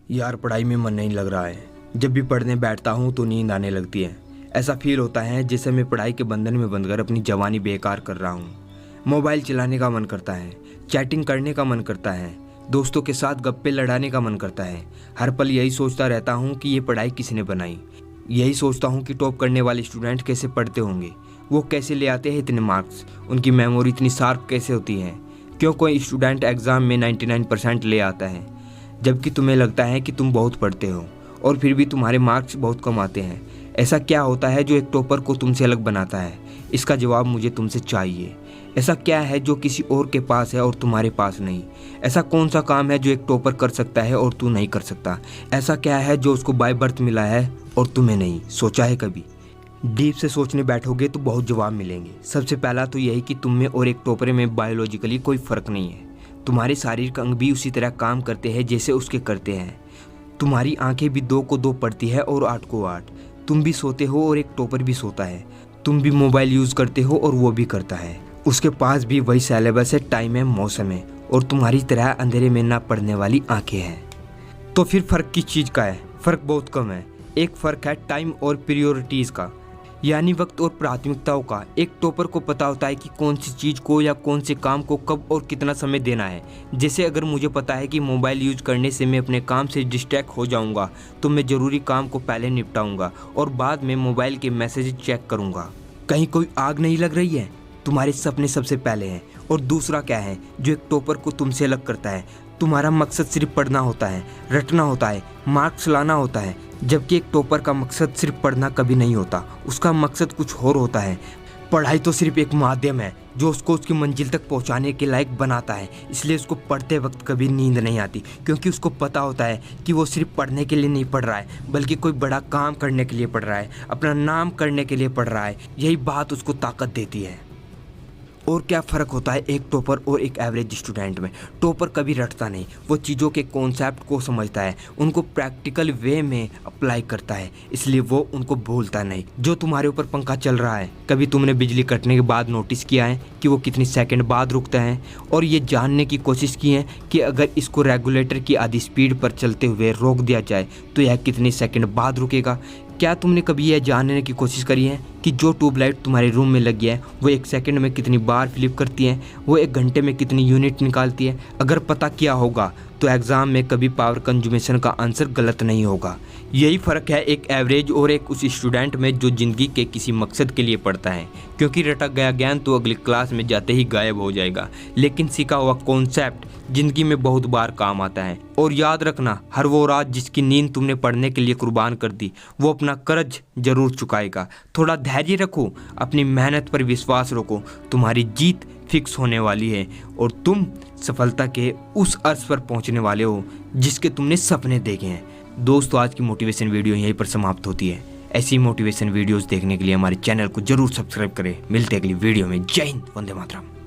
यार पढ़ाई में मन नहीं लग रहा है। जब भी पढ़ने बैठता हूँ तो नींद आने लगती है। ऐसा फील होता है जैसे मैं पढ़ाई के बंधन में बंधकर अपनी जवानी बेकार कर रहा हूँ। मोबाइल चलाने का मन करता है, चैटिंग करने का मन करता है, दोस्तों के साथ गप्पे लड़ाने का मन करता है। हर पल यही सोचता रहता हूँ कि ये पढ़ाई किसने बनाई। यही सोचता हूँ कि टॉप करने वाले स्टूडेंट कैसे पढ़ते होंगे, वो कैसे ले आते हैं इतने मार्क्स, उनकी मेमोरी इतनी शार्प कैसे होती है। क्यों कोई स्टूडेंट एग्ज़ाम में 99% ले आता है जबकि तुम्हें लगता है कि तुम बहुत पढ़ते हो और फिर भी तुम्हारे मार्क्स बहुत कम आते हैं। ऐसा क्या होता है जो एक टॉपर को तुमसे अलग बनाता है? इसका जवाब मुझे तुमसे चाहिए। ऐसा क्या है जो किसी और के पास है और तुम्हारे पास नहीं? ऐसा कौन सा काम है जो एक टॉपर कर सकता है और तू नहीं कर सकता? ऐसा क्या है जो उसको बाय बर्थ मिला है और तुम्हें नहीं? सोचा है कभी? डीप से सोचने बैठोगे तो बहुत जवाब मिलेंगे। सबसे पहला तो यही कि तुम में और एक टॉपर में बायोलॉजिकली कोई फ़र्क नहीं है। तुम्हारे शारीरिक अंग भी उसी तरह काम करते हैं जैसे उसके करते हैं। तुम्हारी आंखें भी 2 को 2 पढ़ती है और 8 को 8। तुम भी सोते हो और एक टॉपर भी सोता है। तुम भी मोबाइल यूज़ करते हो और वो भी करता है। उसके पास भी वही सिलेबस है, टाइम है, मौसम है और तुम्हारी तरह अंधेरे में ना पढ़ने वाली आंखें हैं। तो फिर फ़र्क किस चीज़ का है? फ़र्क बहुत कम है। एक फ़र्क है टाइम और प्रायोरिटीज़ का, यानी वक्त और प्राथमिकताओं का। एक टॉपर को पता होता है कि कौन सी चीज़ को या कौन से काम को कब और कितना समय देना है। जैसे अगर मुझे पता है कि मोबाइल यूज़ करने से मैं अपने काम से डिस्ट्रैक्ट हो जाऊंगा तो मैं ज़रूरी काम को पहले निपटाऊंगा और बाद में मोबाइल के मैसेज चेक करूंगा। कहीं कोई आग नहीं लग रही है? तुम्हारे सपने सबसे पहले हैं। और दूसरा क्या है जो एक टॉपर को तुमसे अलग करता है? तुम्हारा मकसद सिर्फ पढ़ना होता है, रटना होता है, मार्क्स लाना होता है। जबकि एक टॉपर का मकसद सिर्फ पढ़ना कभी नहीं होता, उसका मकसद कुछ और होता है। पढ़ाई तो सिर्फ एक माध्यम है जो उसको उसकी मंजिल तक पहुंचाने के लायक बनाता है। इसलिए उसको पढ़ते वक्त कभी नींद नहीं आती, क्योंकि उसको पता होता है कि वो सिर्फ पढ़ने के लिए नहीं पढ़ रहा है बल्कि कोई बड़ा काम करने के लिए पढ़ रहा है, अपना नाम करने के लिए पढ़ रहा है। यही बात उसको ताकत देती है। और क्या फ़र्क होता है एक टॉपर और एक एवरेज स्टूडेंट में? टॉपर कभी रटता नहीं, वो चीज़ों के कॉन्सेप्ट को समझता है, उनको प्रैक्टिकल वे में अप्लाई करता है, इसलिए वो उनको भूलता नहीं। जो तुम्हारे ऊपर पंखा चल रहा है, कभी तुमने बिजली कटने के बाद नोटिस किया है कि वो कितनी सेकंड बाद रुकता है? और ये जानने की कोशिश की है कि अगर इसको रेगुलेटर की आधी स्पीड पर चलते हुए रोक दिया जाए तो यह कितनी सेकंड बाद रुकेगा? क्या तुमने कभी यह जानने की कोशिश करी है कि जो ट्यूबलाइट तुम्हारे रूम में लगी है वो 1 सेकंड में कितनी बार फ्लिप करती है, वो 1 घंटे में कितनी यूनिट निकालती है? अगर पता किया होगा तो एग्ज़ाम में कभी पावर कंज्यूमेशन का आंसर गलत नहीं होगा। यही फ़र्क है एक एवरेज और एक उस स्टूडेंट में जो ज़िंदगी के किसी मकसद के लिए पढ़ता है। क्योंकि रटा गया ज्ञान तो अगली क्लास में जाते ही गायब हो जाएगा, लेकिन सीखा हुआ कॉन्सेप्ट ज़िंदगी में बहुत बार काम आता है। और याद रखना, हर वो रात जिसकी नींद तुमने पढ़ने के लिए कुर्बान कर दी वो अपना कर्ज जरूर चुकाएगा। थोड़ा धैर्य रखो, अपनी मेहनत पर विश्वास रखो, तुम्हारी जीत फिक्स होने वाली है और तुम सफलता के उस अर्श पर पहुंचने वाले हो जिसके तुमने सपने देखे हैं। दोस्तों, आज की मोटिवेशन वीडियो यहीं पर समाप्त होती है। ऐसी मोटिवेशन वीडियोस देखने के लिए हमारे चैनल को जरूर सब्सक्राइब करें। मिलते हैं अगली वीडियो में। जय हिंद, वंदे मातरम।